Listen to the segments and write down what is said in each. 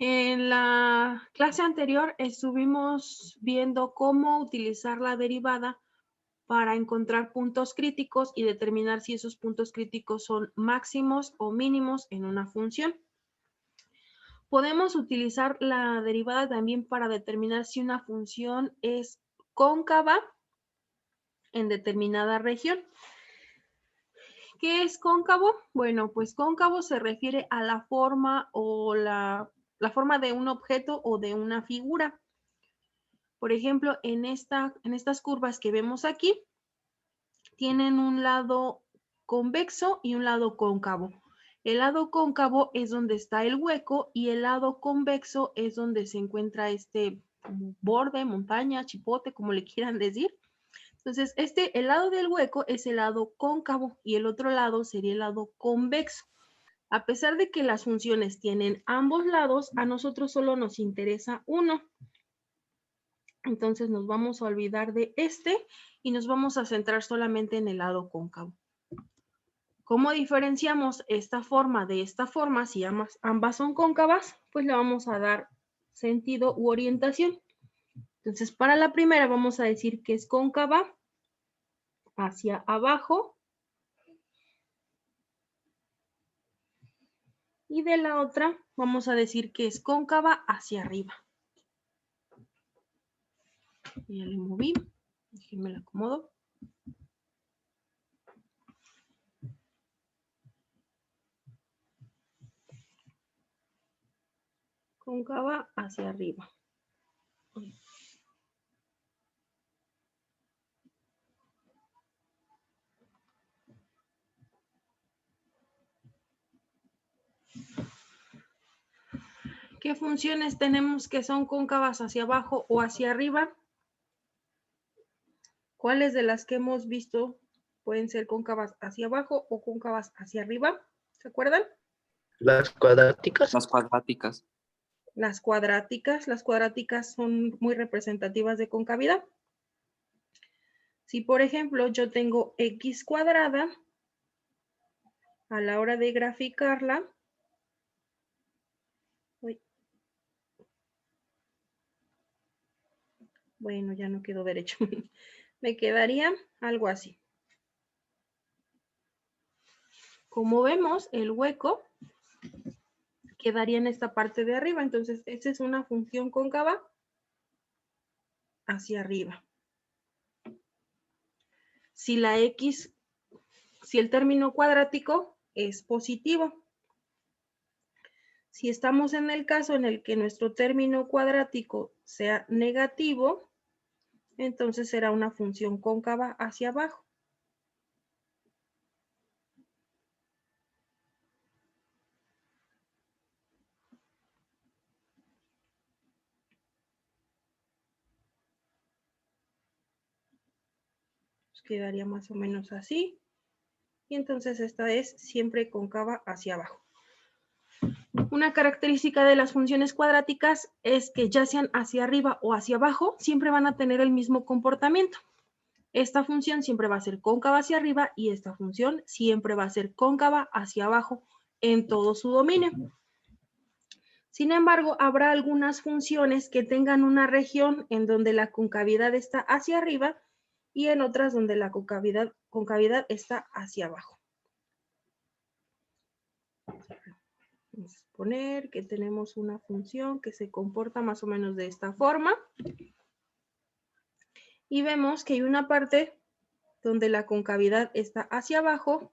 En la clase anterior estuvimos viendo cómo utilizar la derivada para encontrar puntos críticos y determinar si esos puntos críticos son máximos o mínimos en una función. Podemos utilizar la derivada también para determinar si una función es cóncava en determinada región. ¿Qué es cóncavo? Bueno, pues cóncavo se refiere a la forma o la forma de un objeto o de una figura. Por ejemplo, en estas curvas que vemos aquí, tienen un lado convexo y un lado cóncavo. El lado cóncavo es donde está el hueco y el lado convexo es donde se encuentra este borde, montaña, chipote, como le quieran decir. Entonces, el lado del hueco es el lado cóncavo y el otro lado sería el lado convexo. A pesar de que las funciones tienen ambos lados, a nosotros solo nos interesa uno. Entonces nos vamos a olvidar de y nos vamos a centrar solamente en el lado cóncavo. ¿Cómo diferenciamos esta forma de esta forma? Si ambas son cóncavas, pues le vamos a dar sentido u orientación. Entonces, para la primera vamos a decir que es cóncava hacia abajo. Y de la otra vamos a decir que es cóncava hacia arriba. Ya le moví. Déjenme la acomodo. Cóncava hacia arriba. ¿Qué funciones tenemos que son cóncavas hacia abajo o hacia arriba? ¿Cuáles de las que hemos visto pueden ser cóncavas hacia abajo o cóncavas hacia arriba? ¿Se acuerdan? Las cuadráticas. Las cuadráticas. Las cuadráticas son muy representativas de concavidad. Si, por ejemplo, yo tengo x cuadrada, a la hora de graficarla, bueno, ya no quedó derecho. Me quedaría algo así. Como vemos, el hueco quedaría en esta parte de arriba. Entonces, esta es una función cóncava hacia arriba. Si el término cuadrático es positivo. Si estamos en el caso en el que nuestro término cuadrático sea negativo, entonces será una función cóncava hacia abajo. Pues quedaría más o menos así. Y entonces esta es siempre cóncava hacia abajo. Una característica de las funciones cuadráticas es que ya sean hacia arriba o hacia abajo, siempre van a tener el mismo comportamiento. Esta función siempre va a ser cóncava hacia arriba y esta función siempre va a ser cóncava hacia abajo en todo su dominio. Sin embargo, habrá algunas funciones que tengan una región en donde la concavidad está hacia arriba y en otras donde la concavidad está hacia abajo. Vamos a suponer que tenemos una función que se comporta más o menos de esta forma. Y vemos que hay una parte donde la concavidad está hacia abajo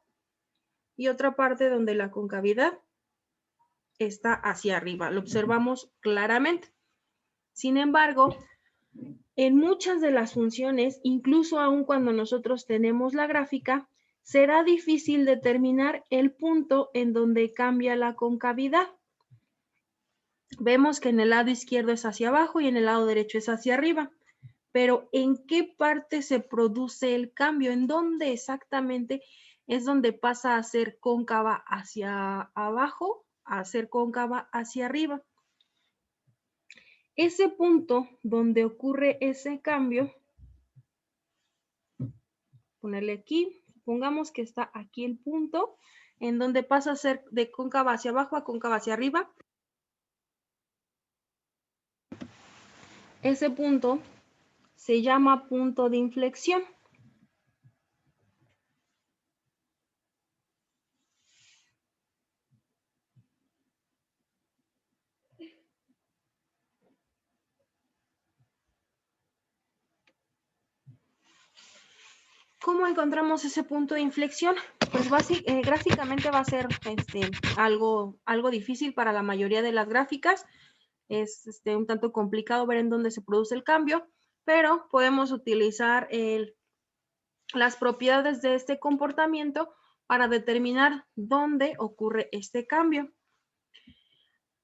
y otra parte donde la concavidad está hacia arriba. Lo observamos claramente. Sin embargo, en muchas de las funciones, incluso aun cuando nosotros tenemos la gráfica, será difícil determinar el punto en donde cambia la concavidad. Vemos que en el lado izquierdo es hacia abajo y en el lado derecho es hacia arriba. Pero ¿en qué parte se produce el cambio? ¿En dónde exactamente es donde pasa a ser cóncava hacia abajo a ser cóncava hacia arriba? Ese punto donde ocurre ese cambio, ponerle aquí, pongamos que está aquí el punto en donde pasa a ser de cóncava hacia abajo a cóncava hacia arriba. ese punto se llama punto de inflexión. ¿Cómo encontramos ese punto de inflexión? Pues gráficamente va a ser algo difícil para la mayoría de las gráficas. Es un tanto complicado ver en dónde se produce el cambio, pero podemos utilizar las propiedades de este comportamiento para determinar dónde ocurre este cambio.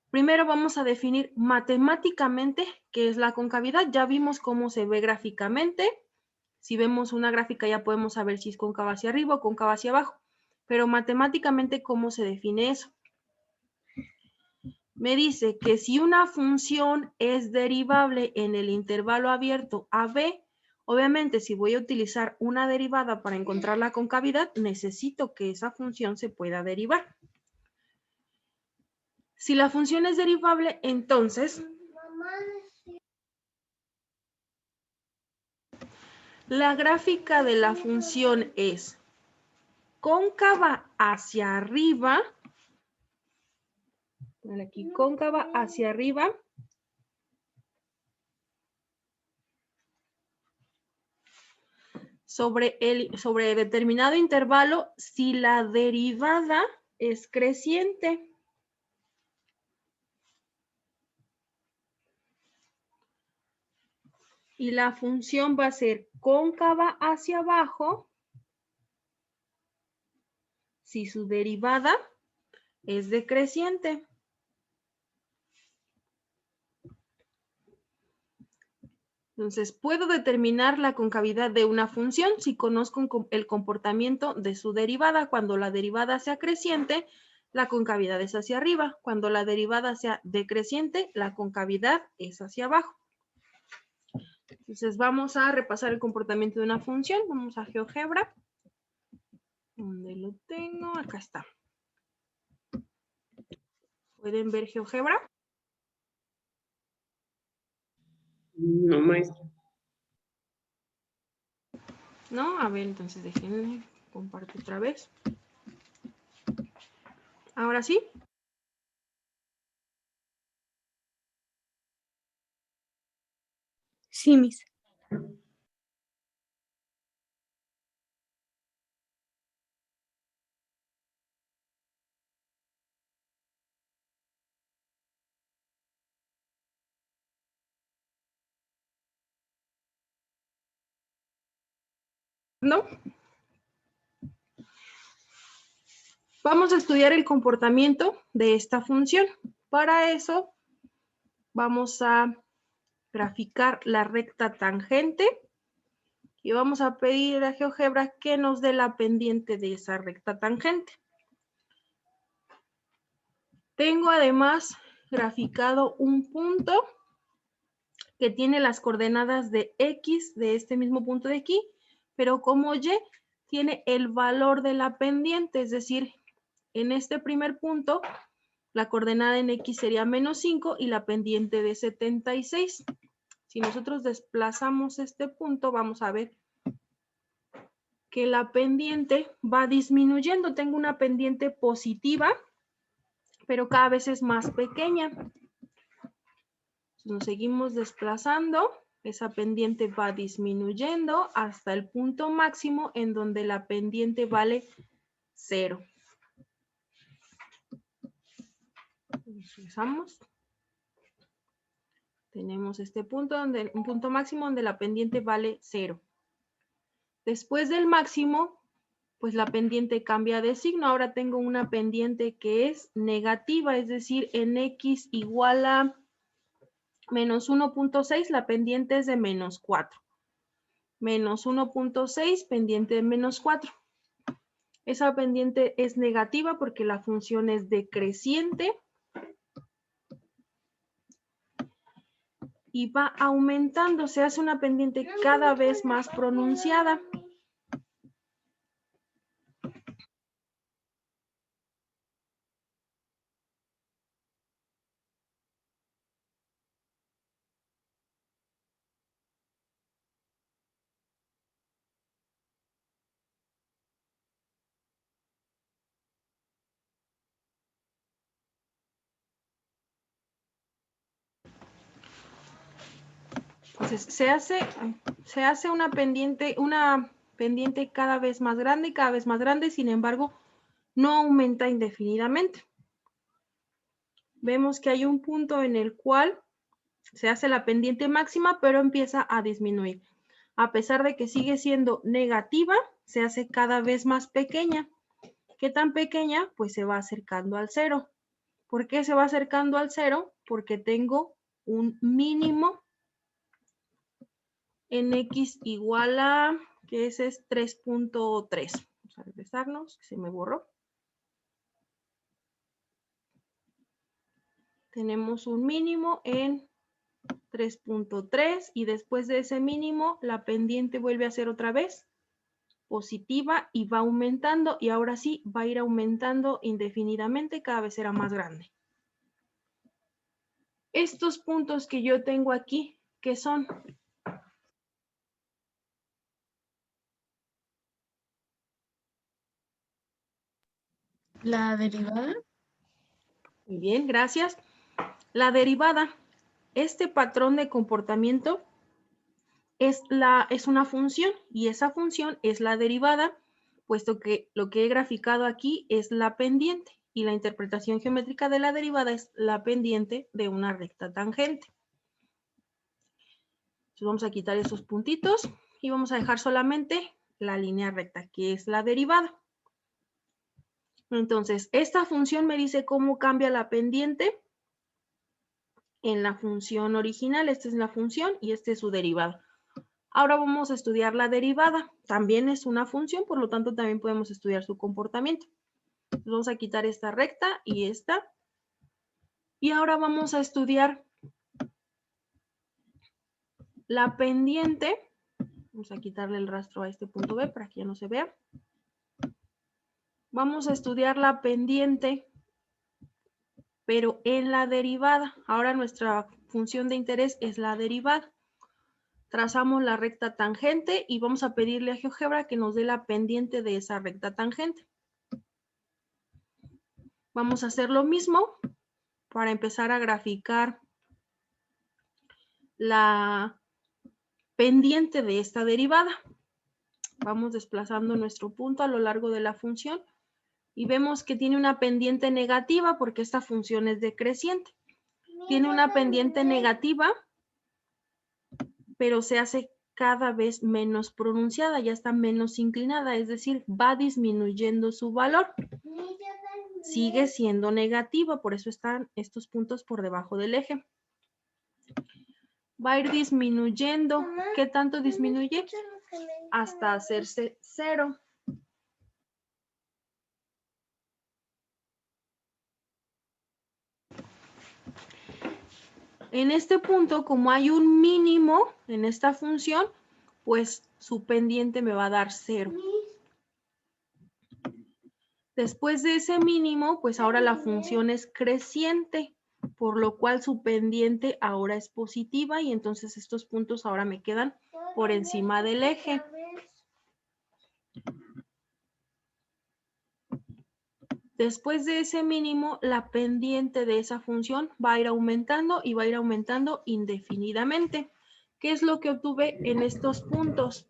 Primero vamos a definir matemáticamente qué es la concavidad. Ya vimos cómo se ve gráficamente. Si vemos una gráfica ya podemos saber si es cóncava hacia arriba o cóncava hacia abajo. Pero matemáticamente, ¿cómo se define eso? Me dice que si una función es derivable en el intervalo abierto a b, obviamente si voy a utilizar una derivada para encontrar la concavidad, necesito que esa función se pueda derivar. Si la función es derivable, entonces la gráfica de la función es cóncava hacia arriba, aquí cóncava hacia arriba, sobre determinado intervalo si la derivada es creciente. Y la función va a ser cóncava hacia abajo si su derivada es decreciente. Entonces, puedo determinar la concavidad de una función si conozco el comportamiento de su derivada. Cuando la derivada sea creciente, la concavidad es hacia arriba. Cuando la derivada sea decreciente, la concavidad es hacia abajo. Entonces, vamos a repasar el comportamiento de una función. Vamos a GeoGebra. ¿Dónde lo tengo? Acá está. ¿Pueden ver GeoGebra? No, maestra. ¿No? A ver, entonces déjenme compartir otra vez. ¿Ahora sí? Sí, Miss. ¿No? Vamos a estudiar el comportamiento de esta función. Para eso, vamos a graficar la recta tangente y vamos a pedir a GeoGebra que nos dé la pendiente de esa recta tangente. Tengo además graficado un punto que tiene las coordenadas de X de este mismo punto de aquí, pero como Y tiene el valor de la pendiente, es decir, en este primer punto, la coordenada en X sería -5 y la pendiente de 76. Si nosotros desplazamos este punto, vamos a ver que la pendiente va disminuyendo. Tengo una pendiente positiva, pero cada vez es más pequeña. Nos seguimos desplazando. Esa pendiente va disminuyendo hasta el punto máximo en donde la pendiente vale 0. Regresamos. Tenemos este punto, un punto máximo donde la pendiente vale 0. Después del máximo, pues la pendiente cambia de signo. Ahora tengo una pendiente que es negativa, es decir, en X igual a menos 1.6, la pendiente es de menos 4. Menos 1.6, pendiente de menos 4. Esa pendiente es negativa porque la función es decreciente y va aumentando, se hace una pendiente cada vez más pronunciada. Entonces, se hace una pendiente cada vez más grande, sin embargo, no aumenta indefinidamente. Vemos que hay un punto en el cual se hace la pendiente máxima, pero empieza a disminuir. A pesar de que sigue siendo negativa, se hace cada vez más pequeña. ¿Qué tan pequeña? Pues se va acercando al cero. ¿Por qué se va acercando al cero? Porque tengo un mínimo en x igual a, que ese es 3.3. Vamos a regresarnos, que se me borró. Tenemos un mínimo en 3.3 y después de ese mínimo la pendiente vuelve a ser otra vez positiva y va aumentando, y ahora sí va a ir aumentando indefinidamente, cada vez será más grande. Estos puntos que yo tengo aquí, ¿qué son? La derivada. Muy bien, gracias. La derivada, este patrón de comportamiento es una función, y esa función es la derivada, puesto que lo que he graficado aquí es la pendiente, y la interpretación geométrica de la derivada es la pendiente de una recta tangente. Entonces vamos a quitar esos puntitos y vamos a dejar solamente la línea recta, que es la derivada. Entonces, esta función me dice cómo cambia la pendiente en la función original. Esta es la función y esta es su derivada. Ahora vamos a estudiar la derivada. También es una función, por lo tanto también podemos estudiar su comportamiento. Entonces, vamos a quitar esta recta y esta. Y ahora vamos a estudiar la pendiente. Vamos a quitarle el rastro a este punto B para que ya no se vea. Vamos a estudiar la pendiente, pero en la derivada. Ahora nuestra función de interés es la derivada. Trazamos la recta tangente y vamos a pedirle a GeoGebra que nos dé la pendiente de esa recta tangente. Vamos a hacer lo mismo para empezar a graficar la pendiente de esta derivada. Vamos desplazando nuestro punto a lo largo de la función y vemos que tiene una pendiente negativa porque esta función es decreciente. Tiene una pendiente negativa, pero se hace cada vez menos pronunciada, ya está menos inclinada, es decir, va disminuyendo su valor. Sigue siendo negativa, por eso están estos puntos por debajo del eje. Va a ir disminuyendo. ¿Qué tanto disminuye? Hasta hacerse cero. En este punto, como hay un mínimo en esta función, pues su pendiente me va a dar 0. Después de ese mínimo, pues ahora la función es creciente, por lo cual su pendiente ahora es positiva y entonces estos puntos ahora me quedan por encima del eje. Después de ese mínimo, la pendiente de esa función va a ir aumentando y va a ir aumentando indefinidamente. ¿Qué es lo que obtuve en estos puntos?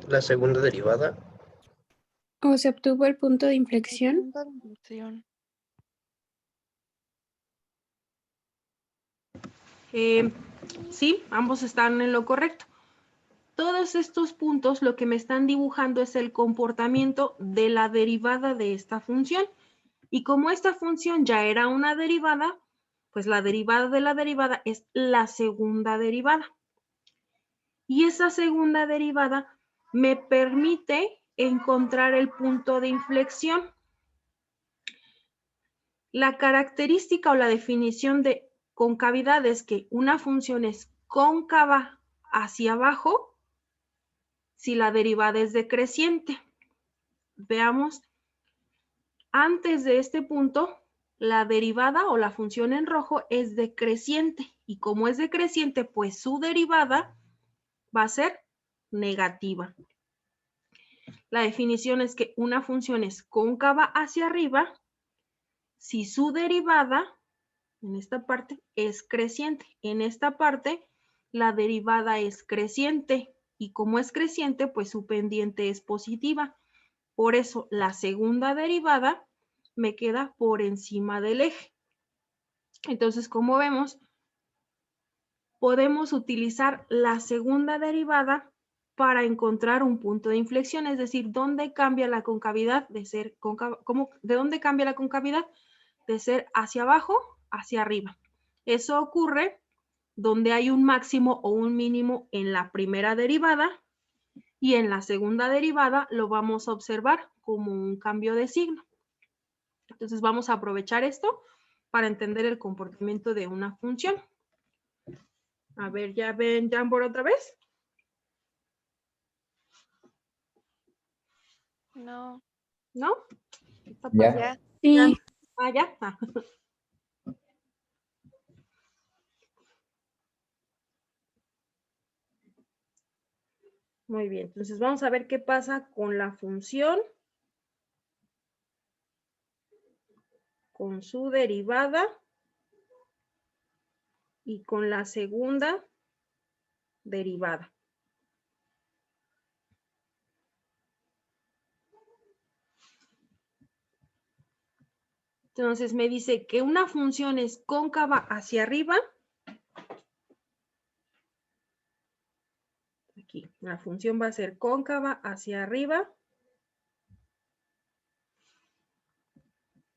La segunda derivada. ¿O se obtuvo el punto de inflexión? Sí, ambos están en lo correcto. Todos estos puntos lo que me están dibujando es el comportamiento de la derivada de esta función. Y como esta función ya era una derivada, pues la derivada de la derivada es la segunda derivada. Y esa segunda derivada me permite encontrar el punto de inflexión. La característica o la definición de concavidad es que una función es cóncava hacia abajo si la derivada es decreciente. Veamos, antes de este punto, la derivada o la función en rojo es decreciente. Y como es decreciente, pues su derivada va a ser negativa. La definición es que una función es cóncava hacia arriba si su derivada, en esta parte, es creciente. En esta parte, la derivada es creciente. Y como es creciente, pues su pendiente es positiva. Por eso, la segunda derivada me queda por encima del eje. Entonces, como vemos, podemos utilizar la segunda derivada para encontrar un punto de inflexión, es decir, ¿dónde cambia la concavidad de ser cóncava? ¿De dónde cambia la concavidad? De ser hacia abajo, hacia arriba. Eso ocurre donde hay un máximo o un mínimo en la primera derivada y en la segunda derivada lo vamos a observar como un cambio de signo. Entonces vamos a aprovechar esto para entender el comportamiento de una función. A ver, ¿ya ven Jamboard otra vez? No. ¿No? ¿Está Ya. pasando? Ya. Sí. Ah, ya. Ah. Muy bien, entonces vamos a ver qué pasa con la función, con su derivada y con la segunda derivada. Entonces me dice que una función es cóncava hacia arriba. Aquí, la función va a ser cóncava hacia arriba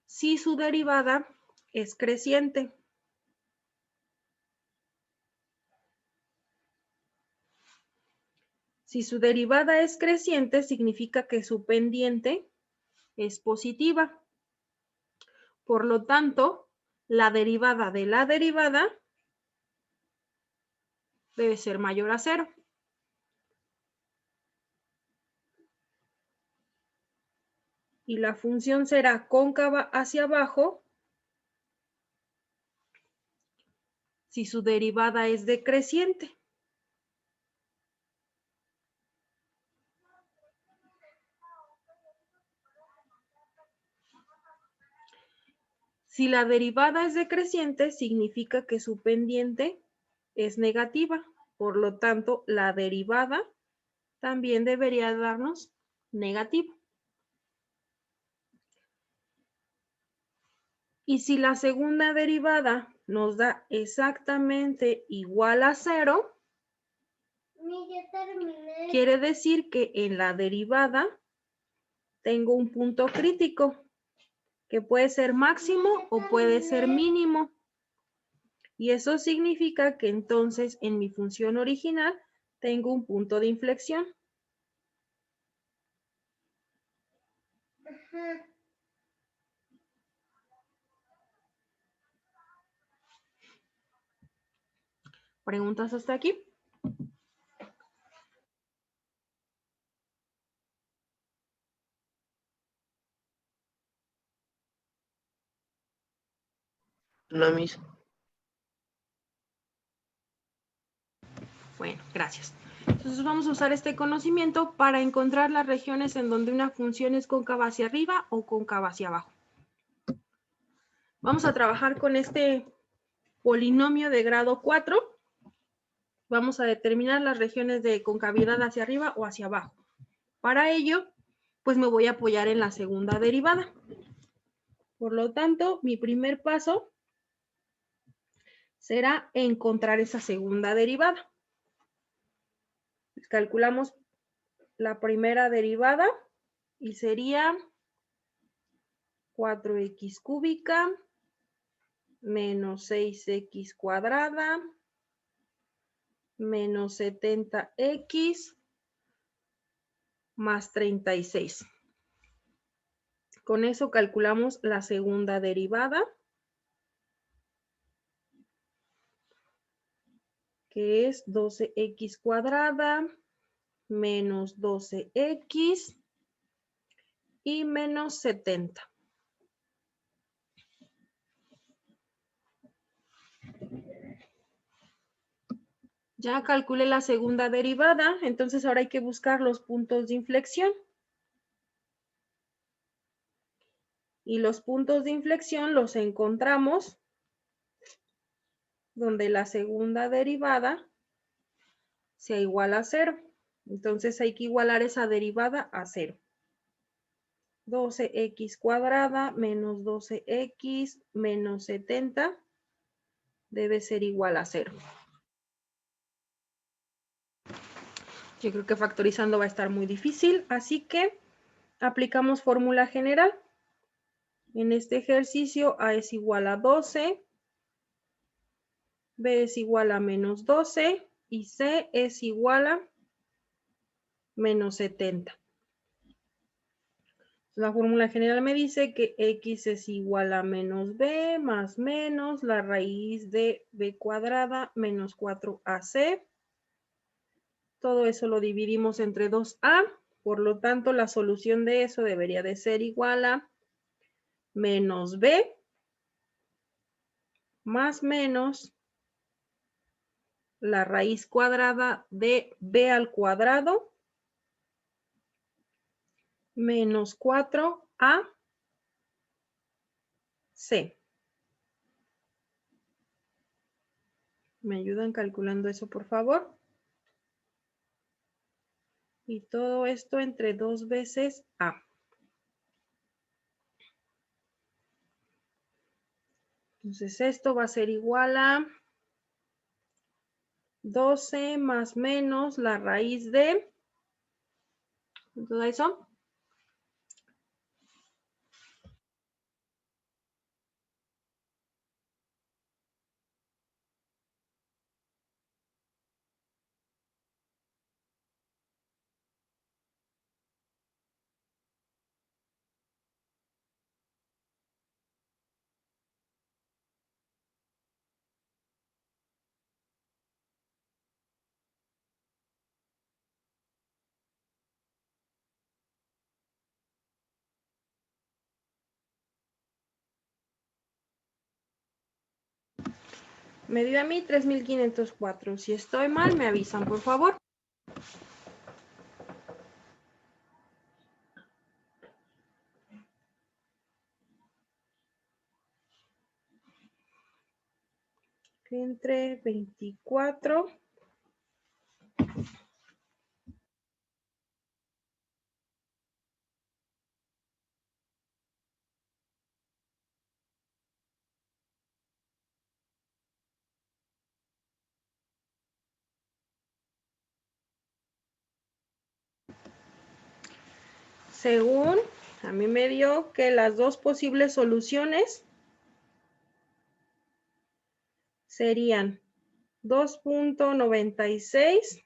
si su derivada es creciente. Si su derivada es creciente, significa que su pendiente es positiva. Por lo tanto, la derivada de la derivada debe ser mayor a 0. Y la función será cóncava hacia abajo si su derivada es decreciente. Si la derivada es decreciente, significa que su pendiente es negativa. Por lo tanto, la derivada también debería darnos negativa. Y si la segunda derivada nos da exactamente igual a 0, quiere decir que en la derivada tengo un punto crítico, que puede ser máximo o puede ser mínimo. Y eso significa que entonces en mi función original tengo un punto de inflexión. ¿Preguntas hasta aquí? No, mis. Bueno, gracias. Entonces vamos a usar este conocimiento para encontrar las regiones en donde una función es cóncava hacia arriba o cóncava hacia abajo. Vamos a trabajar con este polinomio de grado 4. Vamos a determinar las regiones de concavidad hacia arriba o hacia abajo. Para ello, pues me voy a apoyar en la segunda derivada. Por lo tanto, mi primer paso será encontrar esa segunda derivada. Calculamos la primera derivada y sería 4x cúbica menos 6x cuadrada menos 70x más 36. Con eso calculamos la segunda derivada, que es 12x cuadrada menos 12x y menos 70. Ya calculé la segunda derivada, entonces ahora hay que buscar los puntos de inflexión. Y los puntos de inflexión los encontramos donde la segunda derivada sea igual a 0. Entonces hay que igualar esa derivada a 0. 12x cuadrada menos 12x menos 70 debe ser igual a 0. Yo creo que factorizando va a estar muy difícil, así que aplicamos fórmula general. En este ejercicio A es igual a 12, B es igual a menos 12 y C es igual a menos 70. La fórmula general me dice que X es igual a menos B más menos la raíz de B cuadrada menos 4AC. Todo eso lo dividimos entre 2A, por lo tanto la solución de eso debería de ser igual a menos B más menos la raíz cuadrada de B al cuadrado menos 4AC. ¿Me ayudan calculando eso, por favor? Y todo esto entre 2 veces A. Entonces esto va a ser igual a 12 más menos la raíz de, ¿cuánto da eso? Me dio a mí 3504. Si estoy mal, me avisan, por favor. Entre 24. Según a mí me dio que las dos posibles soluciones serían 2.96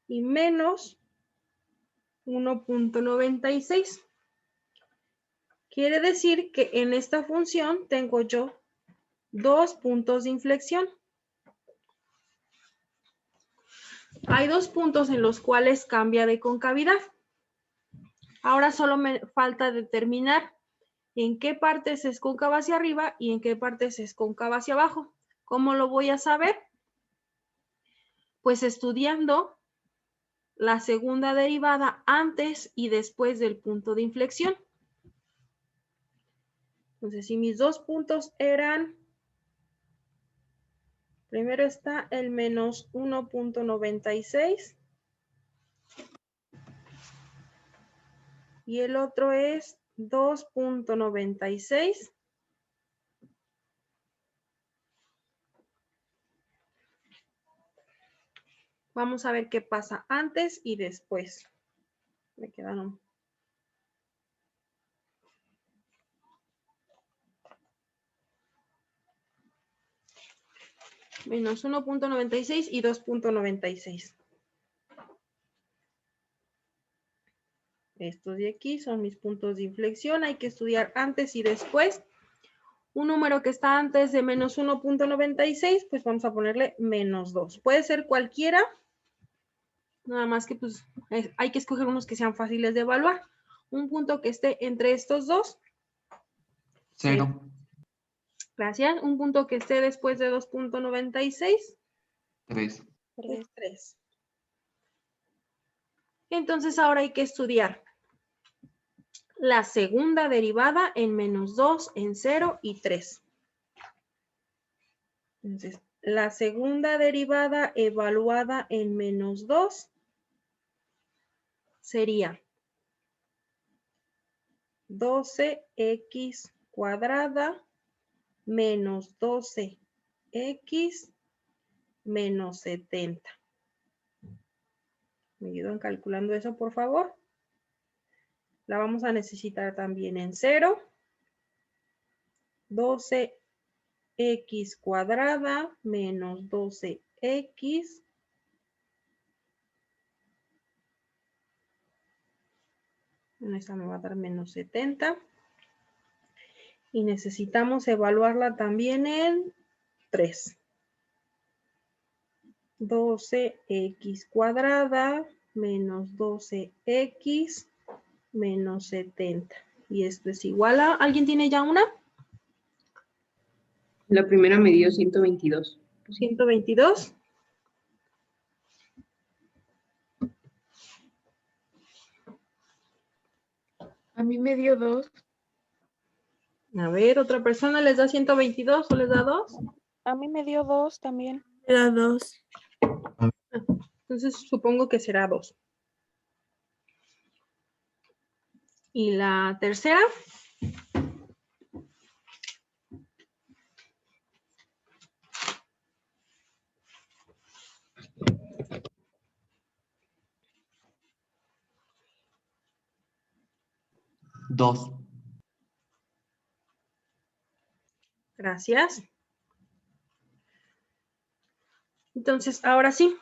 y menos 1.96. Quiere decir que en esta función tengo yo dos puntos de inflexión. Hay dos puntos en los cuales cambia de concavidad. Ahora solo me falta determinar en qué partes es cóncava hacia arriba y en qué partes es cóncava hacia abajo. ¿Cómo lo voy a saber? Pues estudiando la segunda derivada antes y después del punto de inflexión. Entonces, si mis dos puntos eran, primero está el menos 1.96 y el otro es 2.96. Vamos a ver qué pasa antes y después. Me quedaron. Menos 1.96 y 2.96. Estos de aquí son mis puntos de inflexión. Hay que estudiar antes y después. Un número que está antes de menos 1.96, pues vamos a ponerle menos 2. Puede ser cualquiera. Nada más que pues hay que escoger unos que sean fáciles de evaluar. Un punto que esté entre estos dos. 0. Gracias. Un punto que esté después de 2.96. 3. 3. Entonces ahora hay que estudiar la segunda derivada en menos 2, en 0 y 3. Entonces, la segunda derivada evaluada en menos 2 sería 12x cuadrada menos 12x menos 70. ¿Me ayudan calculando eso, por favor? La vamos a necesitar también en 0. 12x cuadrada menos 12x esta me va a dar menos 70. Y necesitamos evaluarla también en 3. 12x cuadrada menos 12x menos 70. Y esto es igual a... ¿Alguien tiene ya una? La primera me dio 122. 122. A mí me dio 2. A ver, ¿otra persona les da 122 o les da 2? A mí me dio 2 también. Era 2. Entonces supongo que será 2. ¿Y la tercera? Dos. Gracias. Entonces, ahora sí.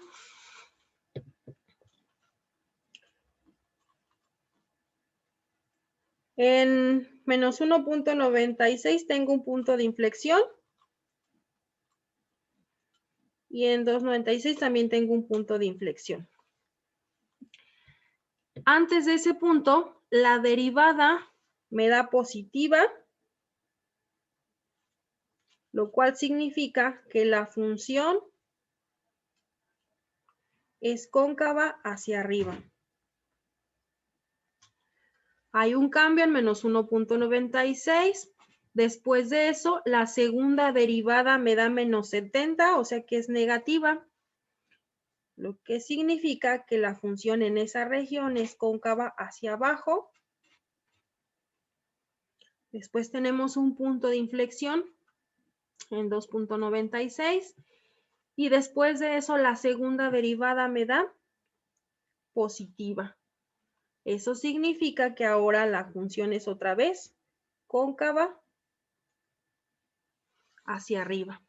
En menos 1.96 tengo un punto de inflexión. Y en 2.96 también tengo un punto de inflexión. Antes de ese punto, la derivada me da positiva, lo cual significa que la función es cóncava hacia arriba. Hay un cambio en menos 1.96. Después de eso, la segunda derivada me da menos 70, o sea que es negativa. Lo que significa que la función en esa región es cóncava hacia abajo. Después tenemos un punto de inflexión en 2.96. Y después de eso, la segunda derivada me da positiva. Eso significa que ahora la función es otra vez cóncava hacia arriba.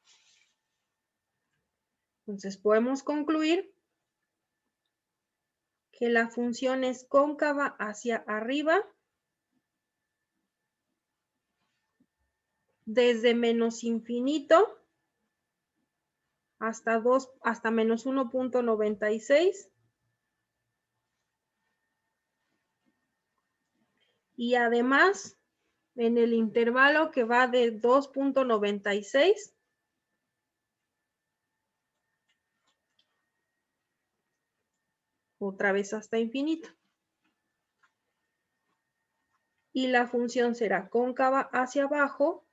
Entonces podemos concluir que la función es cóncava hacia arriba desde menos infinito hasta menos 1.96 y además en el intervalo que va de 2.96 otra vez hasta infinito. Y la función será cóncava hacia abajo,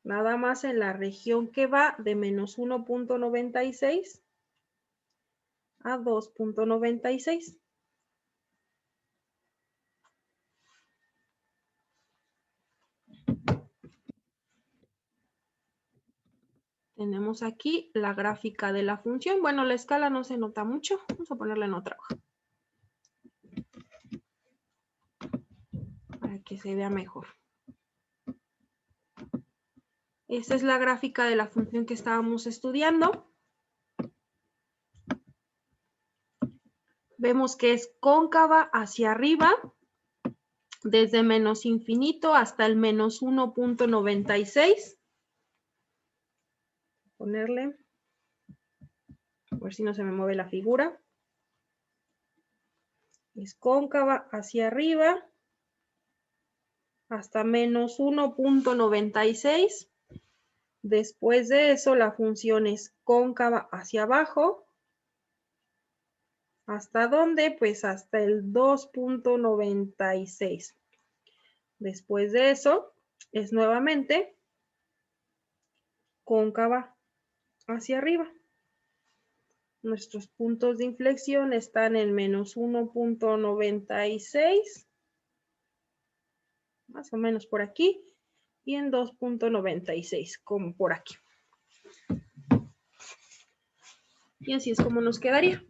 nada más en la región que va de menos 1.96 a 2.96. Tenemos aquí la gráfica de la función. Bueno, la escala no se nota mucho. Vamos a ponerla en otra hoja. Para que se vea mejor. Esta es la gráfica de la función que estábamos estudiando. Vemos que es cóncava hacia arriba, desde menos infinito hasta el menos 1.96. Ponerle, a ver si no se me mueve la figura. Es cóncava hacia arriba hasta menos 1.96. Después de eso, la función es cóncava hacia abajo ¿Hasta dónde? Pues hasta el 2.96. Después de eso, es nuevamente cóncava hacia arriba. Nuestros puntos de inflexión están en menos 1.96, más o menos por aquí, y en 2.96, como por aquí. Y así es como nos quedaría.